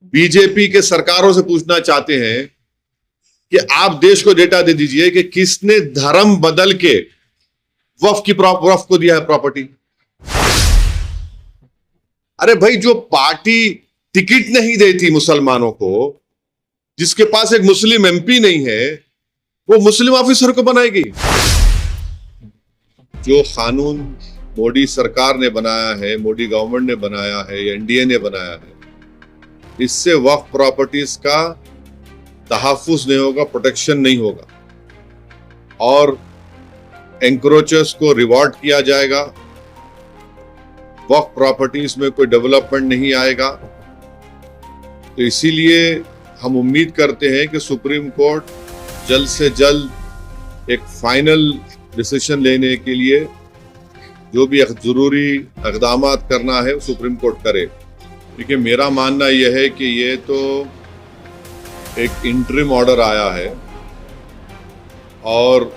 BJP के सरकारों से पूछना चाहते हैं कि आप देश को डेटा दे दीजिए कि किसने धर्म बदल के वक्फ को दिया है प्रॉपर्टी। अरे भाई, जो पार्टी टिकट नहीं देती मुसलमानों को, जिसके पास एक मुस्लिम एमपी नहीं है, वो मुस्लिम ऑफिसर को बनाएगी। जो कानून मोदी सरकार ने बनाया है, मोदी गवर्नमेंट ने बनाया है, एनडीए ने बनाया है, इससे वक्फ प्रॉपर्टीज का तहफ्फुज नहीं होगा, प्रोटेक्शन नहीं होगा, और एंक्रोचर्स को रिवॉर्ड किया जाएगा। वक्फ प्रॉपर्टीज में कोई डेवलपमेंट नहीं आएगा। तो इसीलिए हम उम्मीद करते हैं कि सुप्रीम कोर्ट जल्द से जल्द एक फाइनल डिसीजन लेने के लिए जो भी जरूरी इक़दाम करना है सुप्रीम कोर्ट करे। देखिए, मेरा मानना यह है कि ये तो एक इंटरिम ऑर्डर आया है और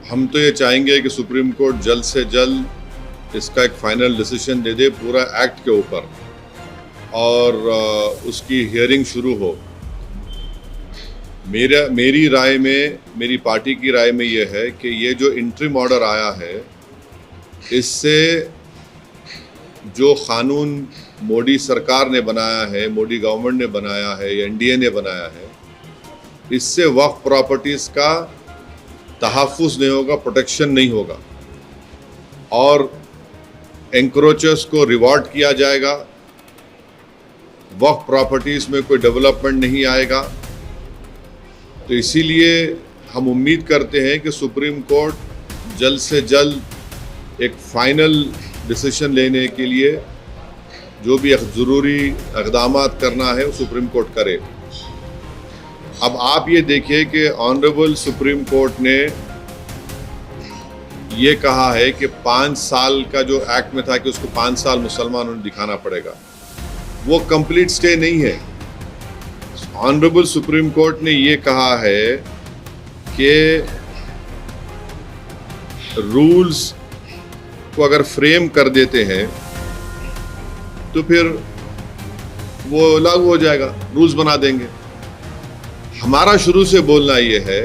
हम तो ये चाहेंगे कि सुप्रीम कोर्ट जल्द से जल्द इसका एक फाइनल डिसीजन दे दे पूरा एक्ट के ऊपर और उसकी हियरिंग शुरू हो। मेरी राय में, मेरी पार्टी की राय में यह है कि ये जो इंटरिम ऑर्डर आया है, इससे जो कानून मोदी सरकार ने बनाया है, मोदी गवर्नमेंट ने बनाया है, एनडीए ने बनाया है, इससे वक्फ प्रॉपर्टीज का तहफ्फुज नहीं होगा, प्रोटेक्शन नहीं होगा, और एंक्रोचर्स को रिवॉर्ड किया जाएगा। वक्फ प्रॉपर्टीज में कोई डेवलपमेंट नहीं आएगा। तो इसीलिए हम उम्मीद करते हैं कि सुप्रीम कोर्ट जल्द से जल्द एक फाइनल डिसीजन लेने के लिए जो भी ज़रूरी इक़दाम करना है वो सुप्रीम कोर्ट करे। अब आप ये देखिए कि ऑनरेबल सुप्रीम कोर्ट ने ये कहा है कि 5 साल का जो एक्ट में था कि उसको 5 साल मुसलमानों ने दिखाना पड़ेगा, वो कंप्लीट स्टे नहीं है। ऑनरेबल सुप्रीम कोर्ट ने ये कहा है कि रूल्स को अगर फ्रेम कर देते हैं तो फिर वो लागू हो जाएगा, रूल्स बना देंगे। हमारा शुरू से बोलना ये है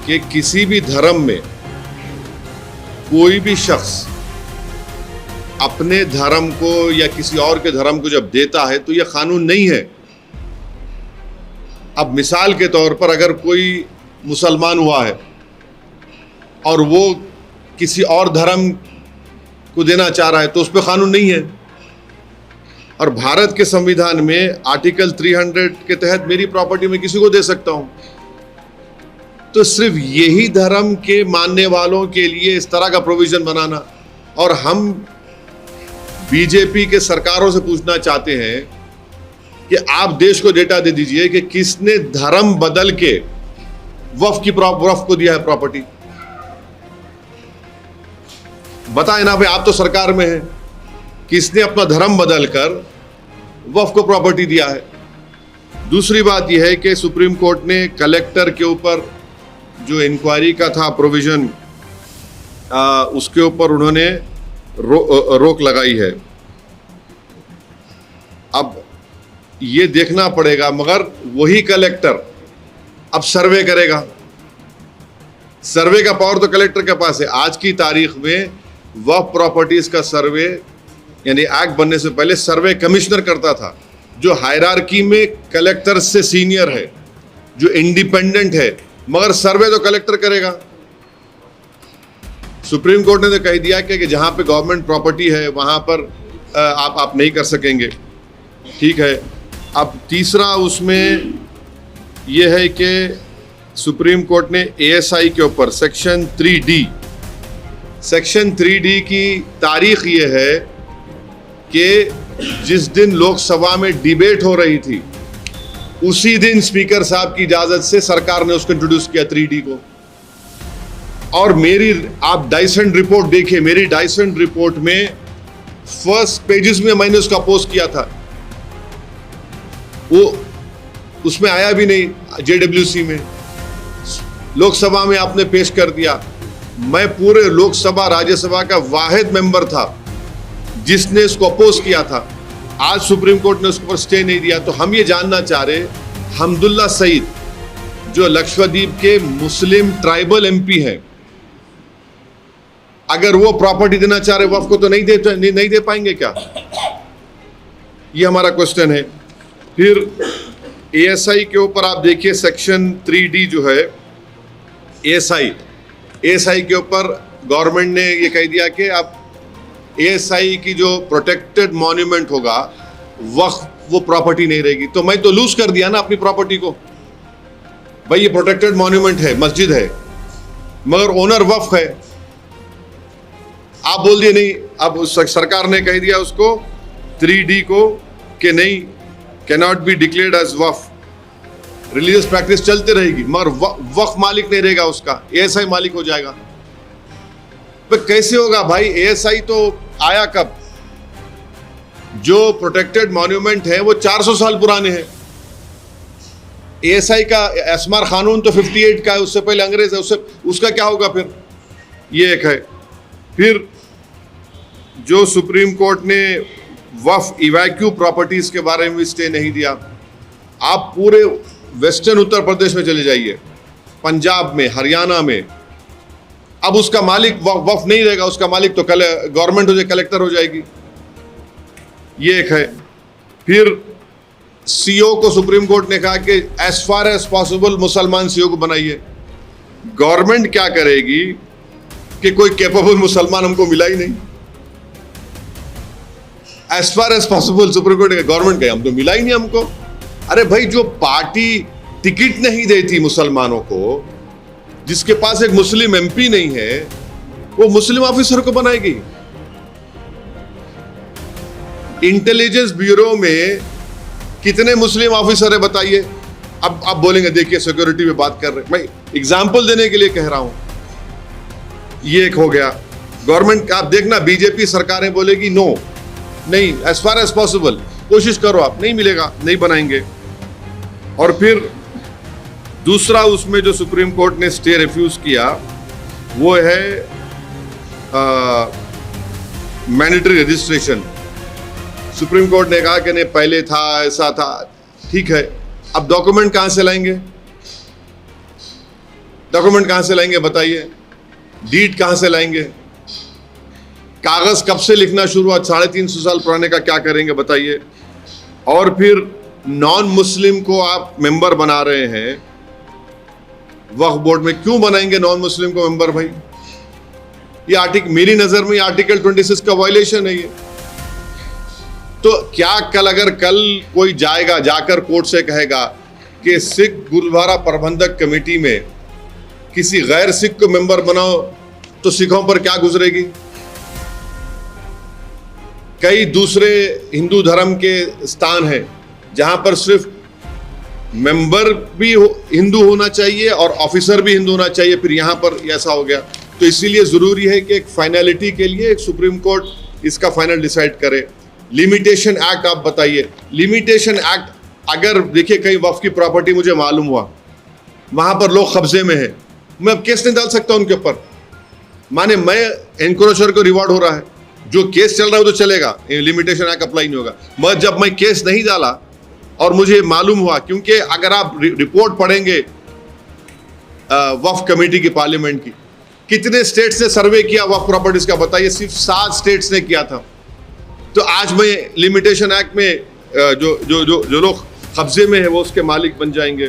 कि किसी भी धर्म में कोई भी शख्स अपने धर्म को या किसी और के धर्म को जब देता है तो यह कानून नहीं है। अब मिसाल के तौर पर अगर कोई मुसलमान हुआ है और वो किसी और धर्म को देना चाह रहा है तो उस पर कानून नहीं है। और भारत के संविधान में आर्टिकल 300 के तहत मेरी प्रॉपर्टी में किसी को दे सकता हूं। तो सिर्फ यही धर्म के मानने वालों के लिए इस तरह का प्रोविजन बनाना, और हम बीजेपी के सरकारों से पूछना चाहते हैं कि आप देश को डेटा दे दीजिए कि किसने धर्म बदल के वक्फ को दिया है प्रॉपर्टी। बताएं ना भाई, आप तो सरकार में हैं, किसने अपना धर्म बदलकर वक्फ को प्रॉपर्टी दिया है। दूसरी बात यह है कि सुप्रीम कोर्ट ने कलेक्टर के ऊपर जो इंक्वायरी का था प्रोविजन, उसके ऊपर उन्होंने रोक लगाई है। अब ये देखना पड़ेगा, मगर वही कलेक्टर अब सर्वे करेगा। सर्वे का पावर तो कलेक्टर के पास है। आज की तारीख में वक्फ प्रॉपर्टीज का सर्वे, यानी एक्ट बनने से पहले सर्वे कमिश्नर करता था, जो हायरार्की में कलेक्टर से सीनियर है, जो इंडिपेंडेंट है, मगर सर्वे तो कलेक्टर करेगा। सुप्रीम कोर्ट ने तो कह दिया कि जहां पे गवर्नमेंट प्रॉपर्टी है वहां पर आप नहीं कर सकेंगे। ठीक है। अब तीसरा उसमें यह है कि सुप्रीम कोर्ट ने एएसआई के ऊपर सेक्शन 3D की तारीख ये है कि जिस दिन लोकसभा में डिबेट हो रही थी उसी दिन स्पीकर साहब की इजाजत से सरकार ने उसको इंट्रोड्यूस किया 3D को। और मेरी आप डाइसेंट रिपोर्ट देखिए, मेरी डाइसेंट रिपोर्ट में फर्स्ट पेजेस में मैंने उसका पोस्ट किया था, वो उसमें आया भी नहीं। जेडब्ल्यूसी में लोकसभा में आपने पेश कर दिया। मैं पूरे लोकसभा राज्यसभा का वाहिद मेंबर था जिसने इसको अपोज किया था। आज सुप्रीम कोर्ट ने उसके ऊपर स्टे नहीं दिया, तो हम ये जानना चाह रहे, हमदुल्ला सईद जो लक्षद्वीप के मुस्लिम ट्राइबल एमपी हैं, अगर वो प्रॉपर्टी देना चाह रहे वक्फ को, तो नहीं दे पाएंगे क्या? ये हमारा क्वेश्चन है। फिर एएसआई के ऊपर आप देखिए सेक्शन 3D जो है, एएसआई के ऊपर गवर्नमेंट ने ये कह दिया कि आप एएसआई की जो प्रोटेक्टेड मॉन्यूमेंट होगा वक्फ वो प्रॉपर्टी नहीं रहेगी। तो मैं तो लूज कर दिया ना अपनी प्रॉपर्टी को। भाई ये प्रोटेक्टेड मॉन्यूमेंट है, मस्जिद है, मगर ओनर वक्फ है। आप बोल दिए नहीं, अब सरकार ने कह दिया उसको 3D को कि नहीं, cannot be declared as waqf. Religious practice चलती रहेगी मगर वक्फ मालिक नहीं रहेगा, उसका एएसआई मालिक हो जाएगा। तो कैसे होगा भाई? एएसआई तो आया कब? जो प्रोटेक्टेड मॉन्यूमेंट है वो 400 साल पुराने हैं। एएसआई का एस्मार कानून तो 58 का है, उससे पहले अंग्रेज है, उसका क्या होगा फिर? ये एक है। फिर जो सुप्रीम कोर्ट ने वक्फ इवैक्यू प्रॉपर्टीज के बारे में स्टे नहीं दिया, आप पूरे वेस्टर्न उत्तर प्रदेश में चले जाइए, पंजाब में, हरियाणा में, अब उसका मालिक वक्फ नहीं रहेगा, उसका मालिक तो गवर्नमेंट हो जाए, कलेक्टर हो जाएगी। ये एक है। फिर सीओ को सुप्रीम कोर्ट ने कहा कि एज फार एज पॉसिबल मुसलमान सीओ को बनाइए। गवर्नमेंट क्या करेगी कि कोई कैपेबल मुसलमान हमको मिला ही नहीं। As far as possible Supreme Court ने, गवर्नमेंट कहे हम तो मिला ही नहीं हमको। अरे भाई, जो पार्टी टिकट नहीं देती मुसलमानों को, जिसके पास एक मुस्लिम एमपी नहीं है, वो मुस्लिम ऑफिसर को बनाएगी। इंटेलिजेंस ब्यूरो में कितने मुस्लिम ऑफिसर है बताइए? अब आप बोलेंगे देखिए सिक्योरिटी पे बात कर रहे, मैं एग्जाम्पल देने के लिए कह रहा हूं। ये एक हो गया। गवर्नमेंट आप देखना, बीजेपी सरकारें बोलेगी नो, नहीं, एज फार एज पॉसिबल कोशिश करो, आप नहीं मिलेगा, नहीं बनाएंगे। और फिर दूसरा उसमें जो सुप्रीम कोर्ट ने स्टे रिफ्यूज किया वो है मैंडेटरी रजिस्ट्रेशन। सुप्रीम कोर्ट ने कहा कि नहीं, पहले था, ऐसा था, ठीक है, अब डॉक्यूमेंट कहां से लाएंगे? डॉक्यूमेंट कहां से लाएंगे बताइए? डीड कहां से लाएंगे? कागज कब से लिखना शुरू हुआ? 350 साल पुराने का क्या करेंगे बताइए? और फिर नॉन मुस्लिम को आप मेंबर बना रहे हैं वक्फ बोर्ड में, क्यों बनाएंगे नॉन मुस्लिम को मेंबर? भाई ये आर्टिकल, मेरी नजर में आर्टिकल 26 का वायलेशन है ये। तो क्या अगर कल कोई जाकर कोर्ट से कहेगा कि सिख गुरुद्वारा प्रबंधक कमेटी में किसी गैर सिख को मेंबर बनाओ, तो सिखों पर क्या गुजरेगी? कई दूसरे हिंदू धर्म के स्थान हैं जहां पर सिर्फ मेंबर भी हिंदू होना चाहिए और ऑफिसर भी हिंदू होना चाहिए, फिर यहां पर ऐसा हो गया। तो इसीलिए जरूरी है कि एक फाइनलिटी के लिए एक सुप्रीम कोर्ट इसका फाइनल डिसाइड करे। लिमिटेशन एक्ट आप बताइए, लिमिटेशन एक्ट अगर देखिए कहीं वक्फ की प्रॉपर्टी मुझे मालूम हुआ वहां पर लोग कब्जे में है, मैं अब केस नहीं डाल सकता उनके ऊपर, माने मैं एनक्रोचर को रिवॉर्ड हो रहा है, जो केस चल रहा है वो तो चलेगा, लिमिटेशन एक्ट अप्लाई नहीं होगा। मगर जब मैं केस नहीं डाला और मुझे मालूम हुआ, क्योंकि अगर आप रिपोर्ट पढ़ेंगे वक्फ कमेटी की, पार्लियामेंट की, कितने स्टेट्स ने सर्वे किया वक्फ प्रॉपर्टीज का बताइए? सिर्फ 7 स्टेट्स ने किया था। तो आज में लिमिटेशन एक्ट में जो लोग कब्जे में है वो उसके मालिक बन जाएंगे।